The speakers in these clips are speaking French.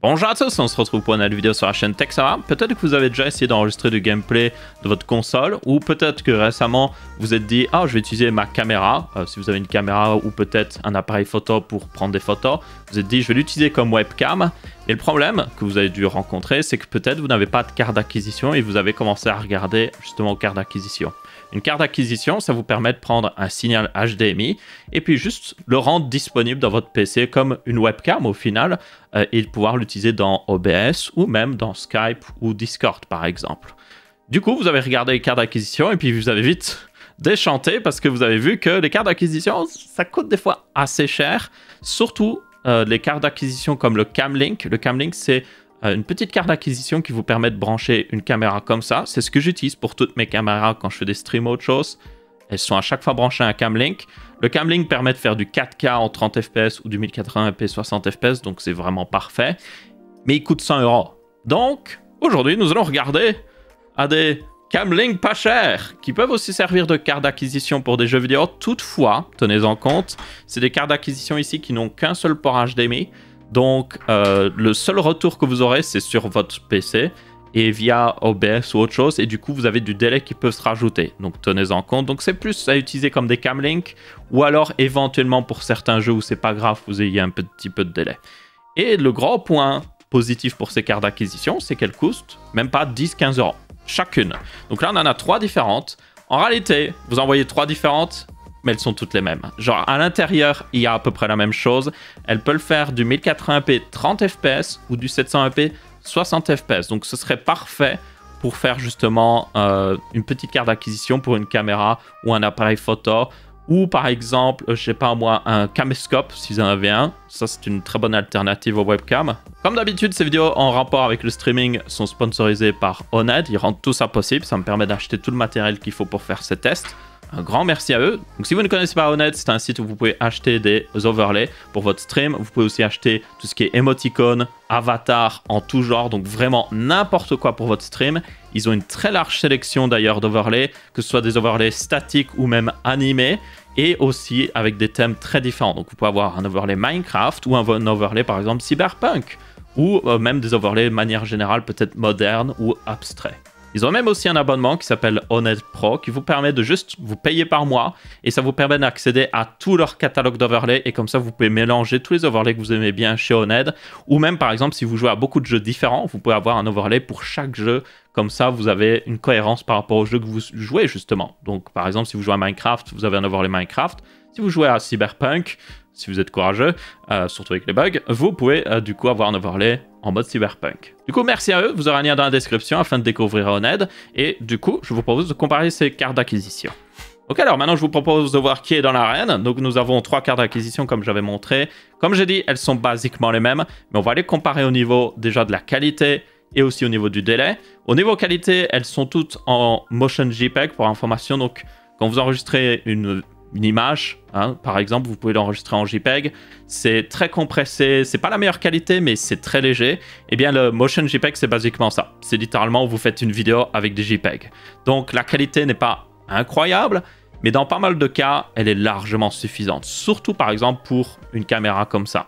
Bonjour à tous, on se retrouve pour une nouvelle vidéo sur la chaîne Texara. Peut-être que vous avez déjà essayé d'enregistrer du gameplay de votre console, ou peut-être que récemment vous êtes dit « Ah, je vais utiliser ma caméra », si vous avez une caméra ou peut-être un appareil photo pour prendre des photos, vous êtes dit « Je vais l'utiliser comme webcam ». Et le problème que vous avez dû rencontrer, c'est que peut-être vous n'avez pas de carte d'acquisition et vous avez commencé à regarder justement aux cartes d'acquisition. Une carte d'acquisition, ça vous permet de prendre un signal HDMI et puis juste le rendre disponible dans votre PC comme une webcam au final et de pouvoir l'utiliser dans OBS ou même dans Skype ou Discord par exemple. Du coup, vous avez regardé les cartes d'acquisition et puis vous avez vite déchanté parce que vous avez vu que les cartes d'acquisition, ça coûte des fois assez cher, surtout les cartes d'acquisition comme le Camlink. Le Camlink, c'est une petite carte d'acquisition qui vous permet de brancher une caméra comme ça. C'est ce que j'utilise pour toutes mes caméras quand je fais des streams ou autre chose. Elles sont à chaque fois branchées à un Camlink. Le Camlink permet de faire du 4K en 30 fps ou du 1080p 60 fps, donc c'est vraiment parfait. Mais il coûte 100 €. Donc, aujourd'hui, nous allons regarder à des Camlink pas chers, qui peuvent aussi servir de carte d'acquisition pour des jeux vidéo. Toutefois, tenez-en compte, c'est des cartes d'acquisition ici qui n'ont qu'un seul port HDMI. Donc, le seul retour que vous aurez, c'est sur votre PC et via OBS ou autre chose. Et du coup, vous avez du délai qui peut se rajouter. Donc, tenez-en compte. Donc, c'est plus à utiliser comme des Camlink ou alors éventuellement pour certains jeux où c'est pas grave, vous ayez un petit peu de délai. Et le gros point positif pour ces cartes d'acquisition, c'est qu'elles coûtent même pas 10-15 € chacune. Donc là, on en a 3 différentes. En réalité, vous en voyez 3 différentes, mais elles sont toutes les mêmes. Genre, à l'intérieur, il y a à peu près la même chose. Elle peut le faire du 1080p 30 fps ou du 720p 60 fps. Donc, ce serait parfait pour faire justement une petite carte d'acquisition pour une caméra ou un appareil photo. Ou par exemple, je sais pas moi, un caméscope si vous en avez un. Ça, c'est une très bonne alternative aux webcams. Comme d'habitude, ces vidéos en rapport avec le streaming sont sponsorisées par Oned. Ils rendent tout ça possible. Ça me permet d'acheter tout le matériel qu'il faut pour faire ces tests. Un grand merci à eux. Donc si vous ne connaissez pas Oned, c'est un site où vous pouvez acheter des overlays pour votre stream. Vous pouvez aussi acheter tout ce qui est émoticônes, avatars en tout genre, donc vraiment n'importe quoi pour votre stream. Ils ont une très large sélection d'ailleurs d'overlays, que ce soit des overlays statiques ou même animés, et aussi avec des thèmes très différents. Donc vous pouvez avoir un overlay Minecraft ou un overlay par exemple Cyberpunk, ou même des overlays de manière générale peut-être modernes ou abstraits. Ils ont même aussi un abonnement qui s'appelle Oned Pro qui vous permet de juste vous payer par mois et ça vous permet d'accéder à tout leur catalogue d'overlays et comme ça vous pouvez mélanger tous les overlays que vous aimez bien chez Oned ou même par exemple si vous jouez à beaucoup de jeux différents, vous pouvez avoir un overlay pour chaque jeu. Comme ça, vous avez une cohérence par rapport au jeu que vous jouez justement. Donc par exemple, si vous jouez à Minecraft, vous avez un overlay Minecraft. Si vous jouez à Cyberpunk, si vous êtes courageux, surtout avec les bugs, vous pouvez du coup avoir un overlay en mode Cyberpunk. Du coup, merci à eux, vous aurez un lien dans la description afin de découvrir Oned. Et du coup, je vous propose de comparer ces cartes d'acquisition. Ok, alors maintenant je vous propose de voir qui est dans l'arène. Donc nous avons 3 cartes d'acquisition comme j'avais montré. Comme j'ai dit, elles sont basiquement les mêmes, mais on va les comparer au niveau déjà de la qualité et aussi au niveau du délai. Au niveau qualité, elles sont toutes en motion JPEG pour information. Donc quand vous enregistrez une image, hein, par exemple, vous pouvez l'enregistrer en JPEG. C'est très compressé, c'est pas la meilleure qualité, mais c'est très léger. Et bien, le motion JPEG, c'est basiquement ça. C'est littéralement où vous faites une vidéo avec des JPEG. Donc, la qualité n'est pas incroyable, mais dans pas mal de cas, elle est largement suffisante. Surtout, par exemple, pour une caméra comme ça.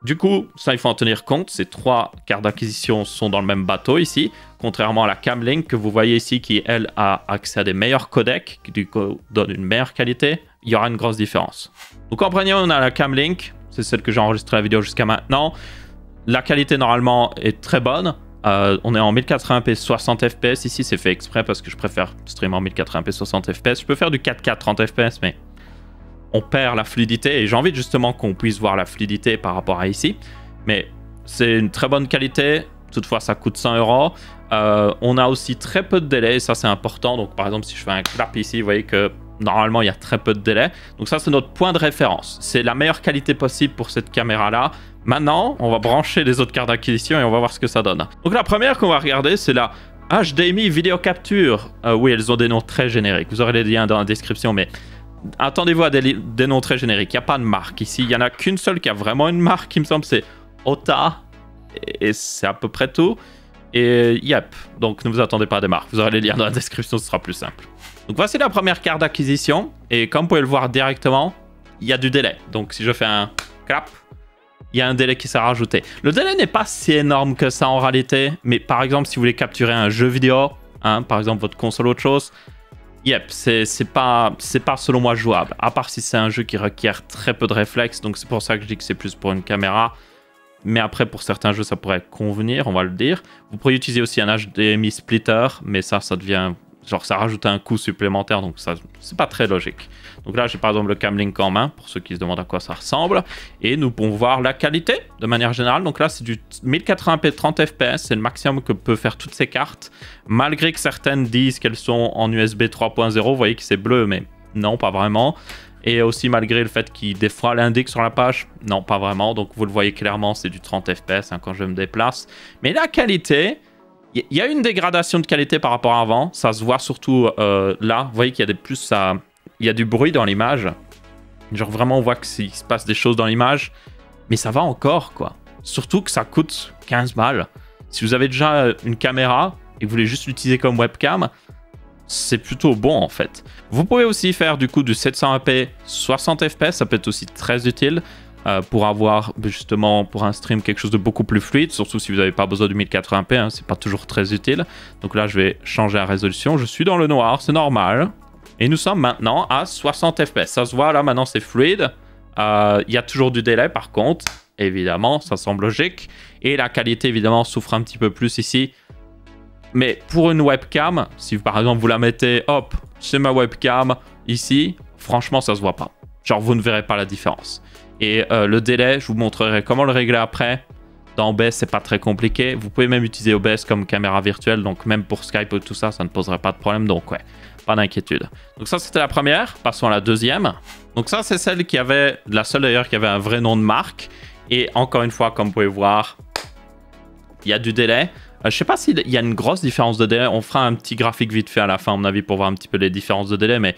Du coup, ça, il faut en tenir compte. Ces 3 cartes d'acquisition sont dans le même bateau ici, contrairement à la Camlink que vous voyez ici qui, elle, a accès à des meilleurs codecs, qui du coup donnent une meilleure qualité. Il y aura une grosse différence. Donc en premier, on a la Camlink. C'est celle que j'ai enregistré la vidéo jusqu'à maintenant. La qualité, normalement, est très bonne. On est en 1080p 60 fps. Ici, c'est fait exprès parce que je préfère streamer en 1080p 60 fps. Je peux faire du 4K 30 fps, mais on perd la fluidité et j'ai envie justement qu'on puisse voir la fluidité par rapport à ici. Mais c'est une très bonne qualité. Toutefois, ça coûte 100 €. On a aussi très peu de délai. Ça, c'est important. Donc, par exemple, si je fais un clap ici, vous voyez que normalement, il y a très peu de délai. Donc, ça, c'est notre point de référence. C'est la meilleure qualité possible pour cette caméra-là. Maintenant, on va brancher les autres cartes d'acquisition et on va voir ce que ça donne. Donc, la première qu'on va regarder, c'est la HDMI Video Capture. Oui, elles ont des noms très génériques. Vous aurez les liens dans la description, mais attendez-vous à des noms très génériques. Il n'y a pas de marque ici. Il n'y en a qu'une seule qui a vraiment une marque, il me semble, c'est Ota. Et c'est à peu près tout. Et yep, donc ne vous attendez pas à des marques. Vous aurez les liens dans la description, ce sera plus simple. Donc voici la première carte d'acquisition. Et comme vous pouvez le voir directement, il y a du délai. Donc si je fais un clap, il y a un délai qui s'est rajouté. Le délai n'est pas si énorme que ça en réalité, mais par exemple, si vous voulez capturer un jeu vidéo, hein, par exemple votre console ou autre chose, yep, c'est pas selon moi jouable, à part si c'est un jeu qui requiert très peu de réflexes, donc c'est pour ça que je dis que c'est plus pour une caméra. Mais après, pour certains jeux, ça pourrait convenir, on va le dire. Vous pourriez utiliser aussi un HDMI splitter, mais ça devient... genre, ça rajoute un coût supplémentaire, donc ça, c'est pas très logique. Donc là, j'ai par exemple le Camlink en main, pour ceux qui se demandent à quoi ça ressemble. Et nous pouvons voir la qualité, de manière générale. Donc là, c'est du 1080p 30 fps, c'est le maximum que peuvent faire toutes ces cartes. Malgré que certaines disent qu'elles sont en USB 3.0, vous voyez que c'est bleu, mais non, pas vraiment. Et aussi malgré le fait qu'il des fois l'indique sur la page, non, pas vraiment. Donc vous le voyez clairement, c'est du 30 fps hein, quand je me déplace. Mais la qualité... il y a une dégradation de qualité par rapport à avant. Ça se voit surtout là. Vous voyez qu'il y a il y a du bruit dans l'image. Genre vraiment, on voit qu'il se passe des choses dans l'image. Mais ça va encore, quoi. Surtout que ça coûte 15 balles. Si vous avez déjà une caméra et que vous voulez juste l'utiliser comme webcam, c'est plutôt bon, en fait. Vous pouvez aussi faire du coup du 720p 60 fps. Ça peut être aussi très utile. Pour avoir justement pour un stream quelque chose de beaucoup plus fluide, surtout si vous n'avez pas besoin du 1080p, hein, c'est pas toujours très utile. Donc là je vais changer la résolution, je suis dans le noir, c'est normal. Et nous sommes maintenant à 60 fps, ça se voit là maintenant c'est fluide. Il y a toujours du délai par contre, évidemment, ça semble logique. Et la qualité évidemment souffre un petit peu plus ici. Mais pour une webcam, si par exemple vous la mettez, hop, c'est ma webcam ici, franchement ça se voit pas. Genre vous ne verrez pas la différence. Et le délai, je vous montrerai comment le régler après. Dans OBS, c'est pas très compliqué. Vous pouvez même utiliser OBS comme caméra virtuelle. Donc même pour Skype ou tout ça, ça ne poserait pas de problème. Donc ouais, pas d'inquiétude. Donc ça, c'était la première. Passons à la deuxième. Donc ça, c'est celle qui avait... la seule d'ailleurs qui avait un vrai nom de marque. Et encore une fois, comme vous pouvez voir, il y a du délai. Je sais pas s'il y a une grosse différence de délai. On fera un petit graphique vite fait à la fin, à mon avis, pour voir un petit peu les différences de délai. Mais...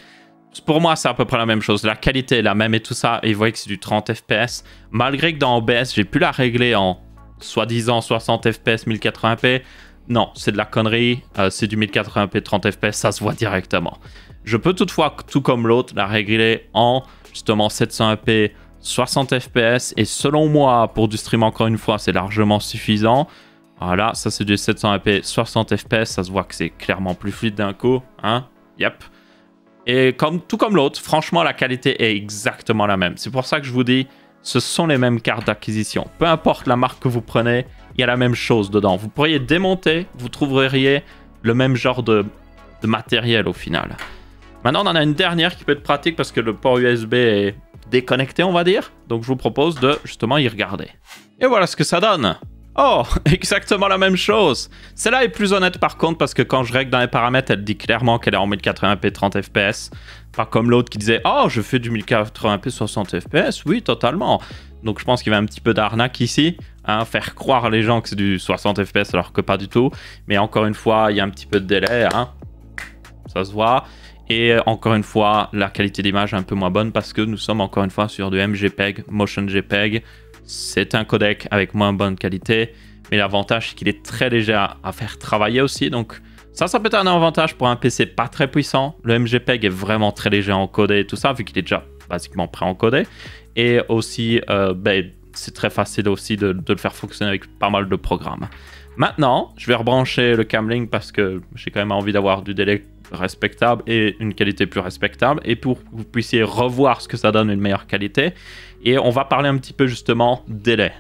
pour moi, c'est à peu près la même chose. La qualité est la même et tout ça. Et vous voyez que c'est du 30 fps. Malgré que dans OBS, j'ai pu la régler en soi-disant 60 fps, 1080p. Non, c'est de la connerie. C'est du 1080p, 30 fps. Ça se voit directement. Je peux toutefois, tout comme l'autre, la régler en justement 720p, 60 fps. Et selon moi, pour du stream, encore une fois, c'est largement suffisant. Voilà, ça c'est du 720p, 60 fps. Ça se voit que c'est clairement plus fluide d'un coup. Hein? Yep. Et tout comme l'autre, franchement, la qualité est exactement la même. C'est pour ça que je vous dis, ce sont les mêmes cartes d'acquisition. Peu importe la marque que vous prenez, il y a la même chose dedans. Vous pourriez démonter, vous trouveriez le même genre de matériel au final. Maintenant, on en a une dernière qui peut être pratique parce que le port USB est déconnecté, on va dire. Donc, je vous propose de justement y regarder. Et voilà ce que ça donne. Oh, exactement la même chose. Celle-là est plus honnête par contre parce que quand je règle dans les paramètres, elle dit clairement qu'elle est en 1080p 30 fps. Pas comme l'autre qui disait « Oh, je fais du 1080p 60 fps. » Oui, totalement. Donc je pense qu'il y avait un petit peu d'arnaque ici. Hein, faire croire les gens que c'est du 60 fps alors que pas du tout. Mais encore une fois, il y a un petit peu de délai. Hein. Ça se voit. Et encore une fois, la qualité d'image est un peu moins bonne parce que nous sommes encore une fois sur du MJPEG, Motion JPEG. C'est un codec avec moins bonne qualité, mais l'avantage c'est qu'il est très léger à faire travailler aussi. Donc ça peut être un avantage pour un PC pas très puissant. Le MJPEG est vraiment très léger à encoder et tout ça, vu qu'il est déjà basiquement pré-encodé. Et aussi, c'est très facile aussi de le faire fonctionner avec pas mal de programmes. Maintenant, je vais rebrancher le Camlink parce que j'ai quand même envie d'avoir du délai respectable et une qualité plus respectable. Et pour que vous puissiez revoir ce que ça donne une meilleure qualité. Et on va parler un petit peu justement délai.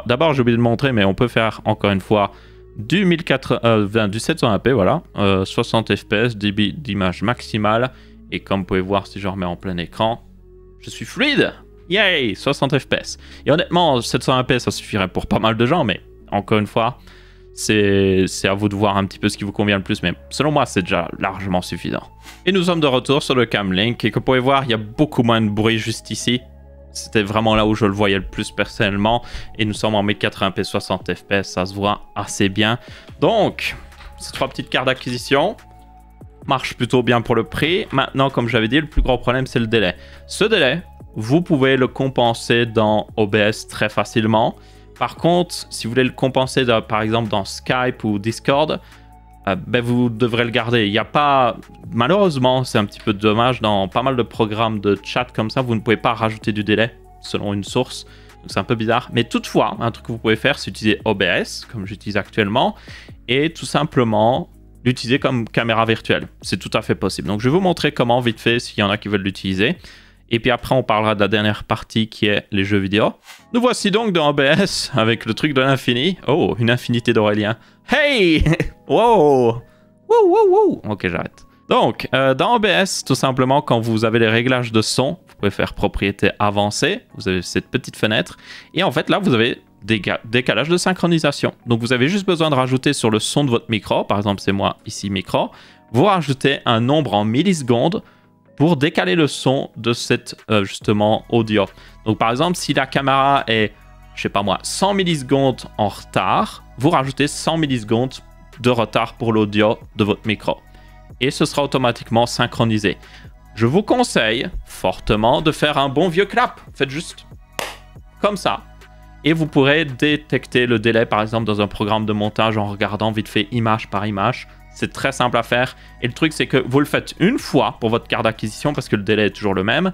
D'abord, j'ai oublié de montrer, mais on peut faire encore une fois du 720p, voilà, 60 fps, débit d'image maximale. Et comme vous pouvez voir, si je remets en plein écran, je suis fluide. Yay, 60 fps. Et honnêtement, 720p, ça suffirait pour pas mal de gens, mais encore une fois, c'est à vous de voir un petit peu ce qui vous convient le plus, mais selon moi, c'est déjà largement suffisant. Et nous sommes de retour sur le Camlink, et comme vous pouvez voir, il y a beaucoup moins de bruit juste ici. C'était vraiment là où je le voyais le plus personnellement. Et nous sommes en 1080p 60 fps, ça se voit assez bien. Donc, ces trois petites cartes d'acquisition marchent plutôt bien pour le prix. Maintenant, comme j'avais dit, le plus gros problème, c'est le délai. Ce délai, vous pouvez le compenser dans OBS très facilement. Par contre, si vous voulez le compenser par exemple dans Skype ou Discord, vous devrez le garder. Il n'y a pas... Malheureusement, c'est un petit peu dommage, dans pas mal de programmes de chat comme ça, vous ne pouvez pas rajouter du délai selon une source. Donc c'est un peu bizarre. Mais toutefois, un truc que vous pouvez faire, c'est utiliser OBS, comme j'utilise actuellement, et tout simplement l'utiliser comme caméra virtuelle. C'est tout à fait possible. Donc je vais vous montrer comment, vite fait, s'il y en a qui veulent l'utiliser. Et puis après, on parlera de la dernière partie qui est les jeux vidéo. Nous voici donc dans OBS avec le truc de l'infini. Oh, une infinité d'Aurélien. Hey! Wow! Wow, wow, wow! Ok, j'arrête. Donc, dans OBS, tout simplement, quand vous avez les réglages de son, vous pouvez faire propriété avancée. Vous avez cette petite fenêtre. Et en fait, là, vous avez décalage de synchronisation. Donc, vous avez juste besoin de rajouter sur le son de votre micro. Par exemple, c'est moi ici, micro. Vous rajoutez un nombre en millisecondes pour décaler le son de cette, justement, audio. Donc, par exemple, si la caméra est, je sais pas moi, 100 millisecondes en retard, vous rajoutez 100 millisecondes de retard pour l'audio de votre micro. Et ce sera automatiquement synchronisé. Je vous conseille fortement de faire un bon vieux clap. Faites juste comme ça. Et vous pourrez détecter le délai, par exemple, dans un programme de montage en regardant vite fait image par image. C'est très simple à faire. Et le truc, c'est que vous le faites une fois pour votre carte d'acquisition parce que le délai est toujours le même.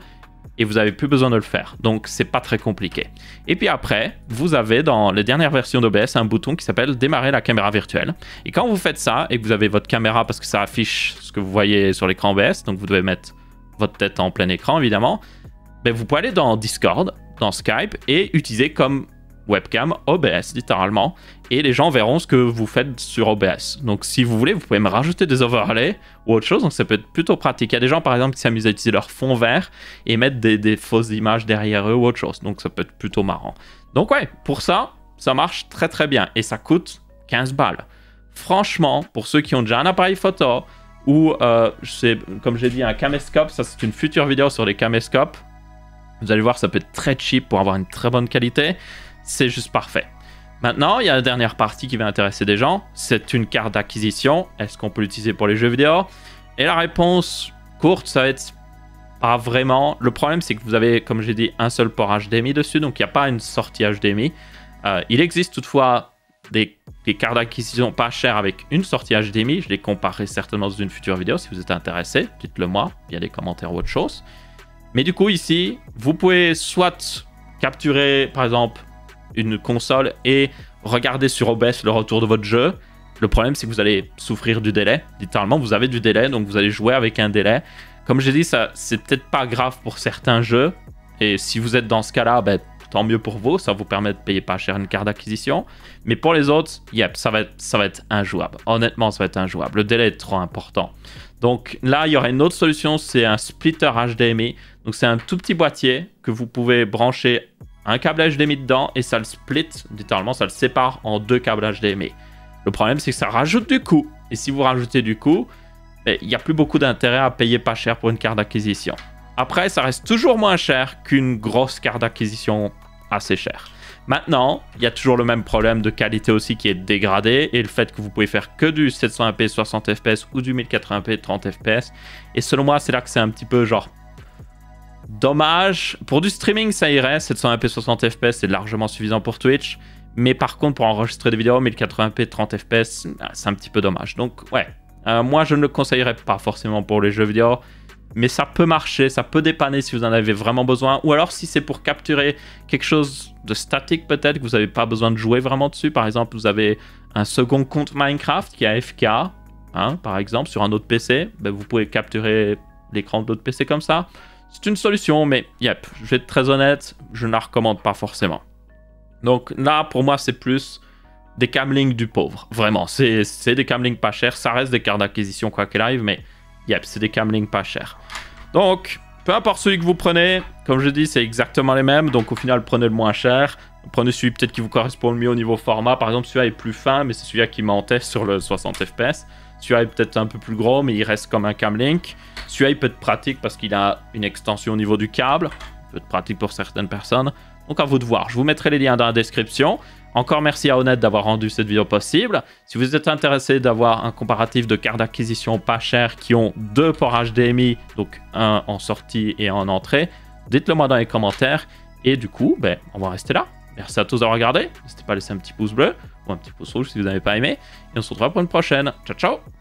Et vous n'avez plus besoin de le faire. Donc, c'est pas très compliqué. Et puis après, vous avez dans les dernières versions d'OBS un bouton qui s'appelle démarrer la caméra virtuelle. Et quand vous faites ça et que vous avez votre caméra parce que ça affiche ce que vous voyez sur l'écran OBS, donc vous devez mettre votre tête en plein écran évidemment, ben vous pouvez aller dans Discord, dans Skype et utiliser comme webcam OBS littéralement. Et les gens verront ce que vous faites sur OBS. Donc si vous voulez, vous pouvez me rajouter des overlays ou autre chose. Donc ça peut être plutôt pratique. Il y a des gens par exemple qui s'amusent à utiliser leur fond vert et mettre des fausses images derrière eux ou autre chose. Donc ça peut être plutôt marrant. Donc ouais, pour ça, ça marche très très bien. Et ça coûte 15 balles. Franchement, pour ceux qui ont déjà un appareil photo ou, comme j'ai dit, un caméscope, ça c'est une future vidéo sur les caméscopes. Vous allez voir, ça peut être très cheap pour avoir une très bonne qualité. C'est juste parfait. Maintenant, il y a la dernière partie qui va intéresser des gens. C'est une carte d'acquisition. Est-ce qu'on peut l'utiliser pour les jeux vidéo? Et la réponse courte, ça va être pas vraiment. Le problème, c'est que vous avez, comme j'ai dit, un seul port HDMI dessus. Donc, il n'y a pas une sortie HDMI. Il existe toutefois des cartes d'acquisition pas chères avec une sortie HDMI. Je les comparerai certainement dans une future vidéo. Si vous êtes intéressé, dites-le moi via des commentaires ou autre chose. Mais du coup, ici, vous pouvez soit capturer, par exemple, une console et regarder sur OBS le retour de votre jeu. Le problème, c'est que vous allez souffrir du délai. Littéralement, vous avez du délai, donc vous allez jouer avec un délai. Comme j'ai dit, ça c'est peut-être pas grave pour certains jeux. Et si vous êtes dans ce cas-là, ben, tant mieux pour vous. Ça vous permet de payer pas cher une carte d'acquisition. Mais pour les autres, yep, ça va être injouable. Honnêtement, ça va être injouable. Le délai est trop important. Donc là, il y aurait une autre solution, c'est un splitter HDMI. Donc c'est un tout petit boîtier que vous pouvez brancher un câble HDMI dedans et ça le split, littéralement, ça le sépare en deux câbles HDMI. Le problème, c'est que ça rajoute du coût. Et si vous rajoutez du coût, il n'y a plus beaucoup d'intérêt à payer pas cher pour une carte d'acquisition. Après, ça reste toujours moins cher qu'une grosse carte d'acquisition assez chère. Maintenant, il y a toujours le même problème de qualité aussi qui est dégradé et le fait que vous pouvez faire que du 720p 60 fps ou du 1080p 30 fps. Et selon moi, c'est là que c'est un petit peu genre dommage. Pour du streaming, ça irait. 720p 60 fps, c'est largement suffisant pour Twitch. Mais par contre, pour enregistrer des vidéos, 1080p 30 fps, c'est un petit peu dommage. Donc, ouais. Moi, je ne le conseillerais pas forcément pour les jeux vidéo. Mais ça peut marcher, ça peut dépanner si vous en avez vraiment besoin. Ou alors, si c'est pour capturer quelque chose de statique, peut-être, que vous n'avez pas besoin de jouer vraiment dessus. Par exemple, vous avez un second compte Minecraft qui est AFK, hein, par exemple, sur un autre PC. Ben, vous pouvez capturer l'écran de l'autre PC comme ça. C'est une solution, mais yep, je vais être très honnête, je ne la recommande pas forcément. Donc là, pour moi, c'est plus des camlings du pauvre. Vraiment, c'est des camlings pas chers. Ça reste des cartes d'acquisition quoi qu'il arrive, mais yep, c'est des camlings pas chers. Donc, peu importe celui que vous prenez, comme je dis, c'est exactement les mêmes. Donc au final, prenez le moins cher. Prenez celui peut-être qui vous correspond le mieux au niveau format. Par exemple, celui-là est plus fin, mais c'est celui-là qui mentait sur le 60 fps. Celui-là est peut-être un peu plus gros, mais il reste comme un camlink. Celui-là, il peut être pratique parce qu'il a une extension au niveau du câble. Il peut être pratique pour certaines personnes. Donc à vous de voir. Je vous mettrai les liens dans la description. Encore merci à Honnête d'avoir rendu cette vidéo possible. Si vous êtes intéressé d'avoir un comparatif de cartes d'acquisition pas chères qui ont deux ports HDMI, donc un en sortie et un en entrée, dites-le moi dans les commentaires. Et du coup, ben, on va rester là. Merci à tous d'avoir regardé. N'hésitez pas à laisser un petit pouce bleu ou un petit pouce rouge si vous n'avez pas aimé. Et on se retrouvera pour une prochaine. Ciao, ciao!